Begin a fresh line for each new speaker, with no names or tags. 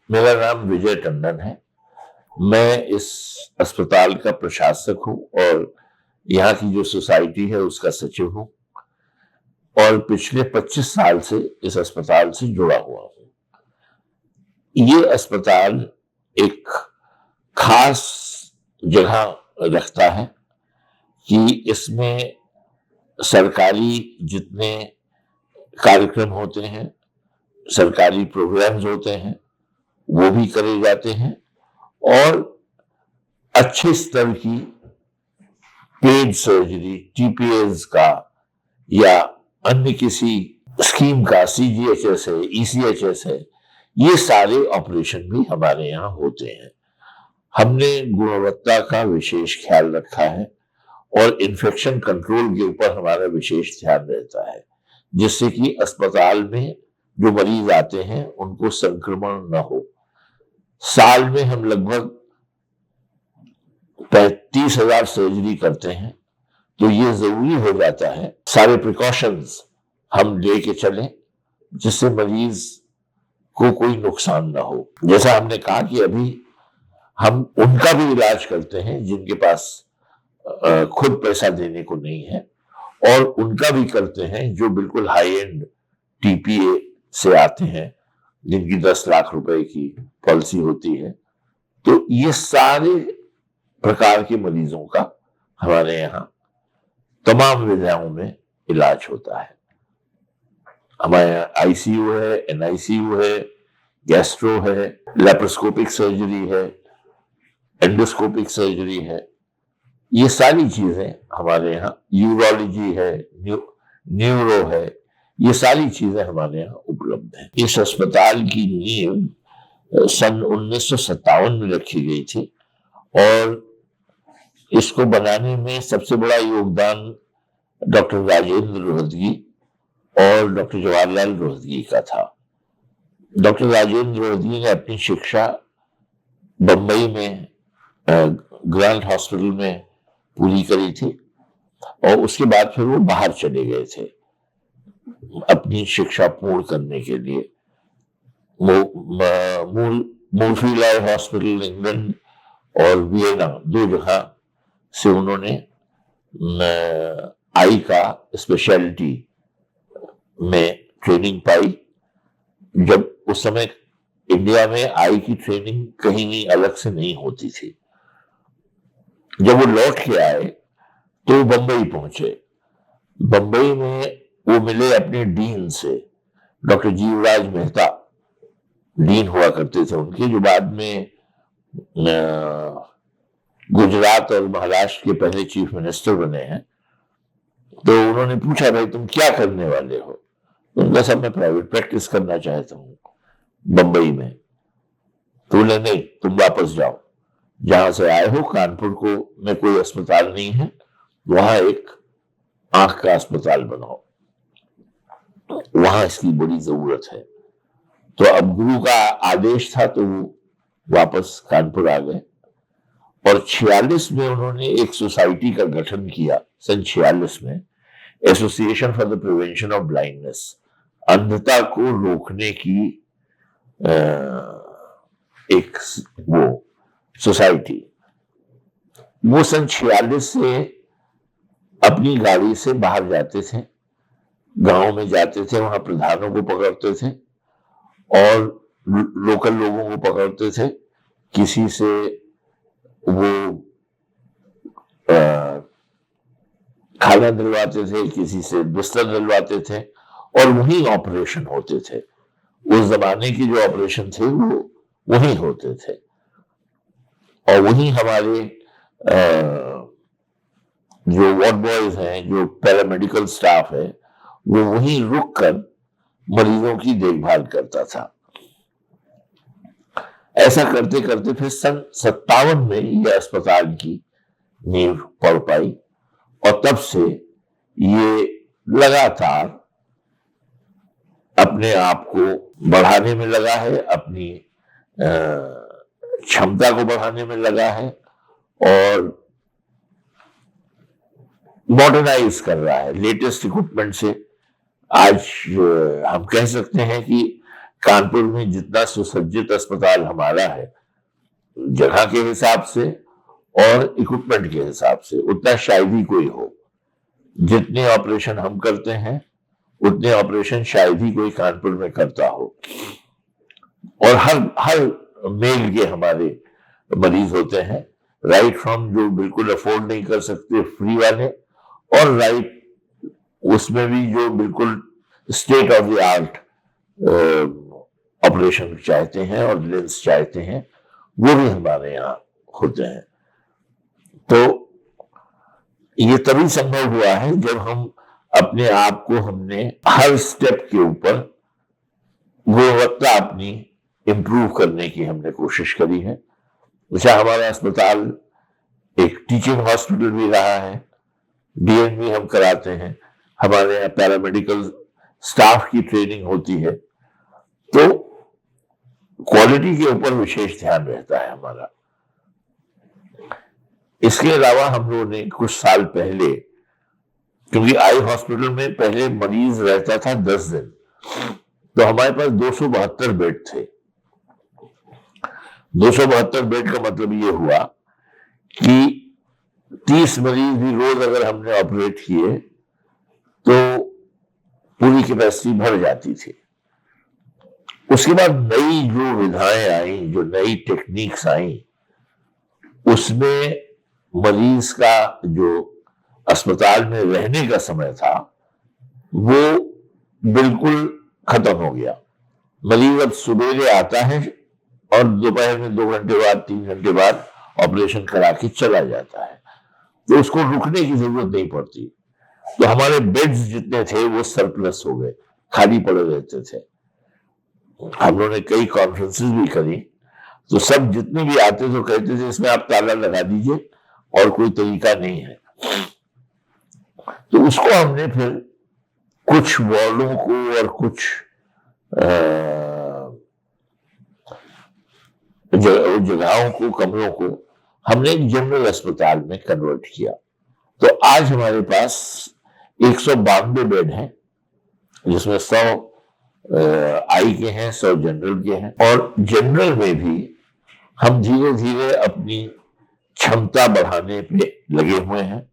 मेरा नाम विजय टंडन है। मैं इस अस्पताल का प्रशासक हूँ और यहाँ की जो सोसाइटी है उसका सचिव हूँ और पिछले 25 साल से इस अस्पताल से जुड़ा हुआ हूँ। ये अस्पताल एक खास जगह रखता है कि इसमें सरकारी जितने कार्यक्रम होते हैं, सरकारी प्रोग्राम्स होते हैं, वो भी करे जाते हैं और अच्छे स्तर की पेड सर्जरी, टीपीएस का या अन्य किसी स्कीम का, सीजीएचएस है, ईसीएचएस है, ये सारे ऑपरेशन भी हमारे यहाँ होते हैं। हमने गुणवत्ता का विशेष ख्याल रखा है और इन्फेक्शन कंट्रोल के ऊपर हमारा विशेष ध्यान रहता है, जिससे कि अस्पताल में जो मरीज आते हैं उनको संक्रमण न हो। साल में हम लगभग 35,000 सर्जरी करते हैं, तो ये जरूरी हो जाता है सारे प्रिकॉशंस हम लेके चलें जिससे मरीज को कोई नुकसान ना हो। जैसा हमने कहा कि अभी हम उनका भी इलाज करते हैं जिनके पास खुद पैसा देने को नहीं है, और उनका भी करते हैं जो बिल्कुल हाई एंड टीपीए से आते हैं, जिनकी 10 लाख रुपए की पॉलिसी होती है। तो ये सारे प्रकार के मरीजों का हमारे यहाँ तमाम विधाओं में इलाज होता है। हमारे यहाँ आईसीयू है, एनआईसीयू है, गैस्ट्रो है, लेप्रोस्कोपिक सर्जरी है, एंडोस्कोपिक सर्जरी है, ये सारी चीजें हमारे यहाँ, यूरोलॉजी है, न्यूरो है, ये सारी चीजें हमारे यहाँ उपलब्ध हैं। इस अस्पताल की नींव सन 1957 में रखी गई थी और इसको बनाने में सबसे बड़ा योगदान डॉक्टर राजेंद्र रोहतगी और डॉक्टर जवाहरलाल रोहतगी का था। डॉक्टर राजेंद्र रोहतगी ने अपनी शिक्षा बंबई में ग्रांट हॉस्पिटल में पूरी करी थी और उसके बाद फिर वो बाहर चले गए थे अपनी शिक्षा पूर्ण करने के लिए। मूलफीलायर हॉस्पिटल इंग्लैंड और वियना, दो जगह से उन्होंने आई का स्पेशलिटी में ट्रेनिंग पाई। जब उस समय इंडिया में आई की ट्रेनिंग कहीं अलग से नहीं होती थी। जब वो लौट के आए तो बंबई पहुंचे। बंबई में वो मिले अपने डीन से, डॉक्टर जीवराज मेहता डीन हुआ करते थे उनके, जो बाद में गुजरात और महाराष्ट्र के पहले चीफ मिनिस्टर बने हैं। तो उन्होंने पूछा, भाई तुम क्या करने वाले हो? तो उनका सब मैं प्राइवेट प्रैक्टिस करना चाहता हूँ बंबई में। तो बोले नहीं, तुम वापस जाओ, जहां से आए हो कानपुर को में कोई अस्पताल नहीं है, वहां एक आंख का अस्पताल बनाओ, वहां इसकी बड़ी जरूरत है। तो अब गुरु का आदेश था तो वो वापस कानपुर आ गए और 46 में उन्होंने एक सोसाइटी का गठन किया, सन 46 में, association for the prevention of blindness, अंधता को रोकने की एक वो सोसाइटी। वो सन 46 से अपनी गाड़ी से बाहर जाते थे, गांव में जाते थे, वहां प्रधानों को पकड़ते थे और लोकल लोगों को पकड़ते थे। किसी से वो खाना दिलवाते थे, किसी से बिस्तर दिलवाते थे और वहीं ऑपरेशन होते थे। उस जमाने की जो ऑपरेशन थे वो वहीं होते थे और वहीं हमारे जो वार्ड बॉयज हैं, जो पैरामेडिकल स्टाफ है, वो वहीं रुक कर मरीजों की देखभाल करता था। ऐसा करते करते फिर सन 57 में यह अस्पताल की नींव पड़ पाई और तब से ये लगातार अपने आप को बढ़ाने में लगा है, अपनी क्षमता को बढ़ाने में लगा है और मॉडर्नाइज कर रहा है लेटेस्ट इक्विपमेंट से। आज हम कह सकते हैं कि कानपुर में जितना सुसज्जित अस्पताल हमारा है जगह के हिसाब से और इक्विपमेंट के हिसाब से, उतना शायद ही कोई हो। जितने ऑपरेशन हम करते हैं उतने ऑपरेशन शायद ही कोई कानपुर में करता हो। और हर हर मेल के हमारे मरीज होते हैं, राइट फ्रॉम जो बिल्कुल अफोर्ड नहीं कर सकते फ्री वाले, और राइट उसमें भी जो बिल्कुल state of the art operation चाहते हैं और लेंस चाहते हैं, वो भी हमारे यहाँ होते हैं। तो ये तभी संभव हुआ है जब हम अपने आप को हमने हर स्टेप के ऊपर गुणवत्ता अपनी इंप्रूव करने की हमने कोशिश करी है। जैसे हमारा अस्पताल एक टीचिंग हॉस्पिटल भी रहा है, डीएनबी हम कराते हैं, हमारे यहाँ पैरामेडिकल स्टाफ की ट्रेनिंग होती है, तो क्वालिटी के ऊपर विशेष ध्यान रहता है हमारा। इसके अलावा हम लोगों ने कुछ साल पहले, क्योंकि आई हॉस्पिटल में पहले मरीज रहता था 10 दिन, तो हमारे पास 272 बेड थे। 272 बेड का मतलब ये हुआ कि 30 मरीज भी रोज अगर हमने ऑपरेट किए तो पूरी कैपेसिटी भर जाती थी। उसके बाद नई जो विधाएं आई, जो नई टेक्निक्स आई, उसमें मरीज का जो अस्पताल में रहने का समय था वो बिल्कुल खत्म हो गया। मरीज अब सुबह आता है और दोपहर में 2 घंटे बाद 3 घंटे बाद ऑपरेशन करा के चला जाता है, तो उसको रुकने की जरूरत नहीं पड़ती। तो हमारे बेड्स जितने थे वो सरप्लस हो गए, खाली पड़े रहते थे। हम लोगों ने कई कॉन्फ्रेंसेस भी करी, तो सब जितने भी आते तो कहते थे इसमें आप ताला लगा दीजिए और कोई तरीका नहीं है। तो उसको हमने फिर कुछ वार्डों को और कुछ जगहों को, कमरों को हमने एक जनरल अस्पताल में कन्वर्ट किया। तो आज हमारे पास 192 बेड हैं, जिसमें 100 आई के हैं, 100 जनरल के हैं। और जनरल में भी हम धीरे धीरे अपनी क्षमता बढ़ाने पे लगे हुए हैं।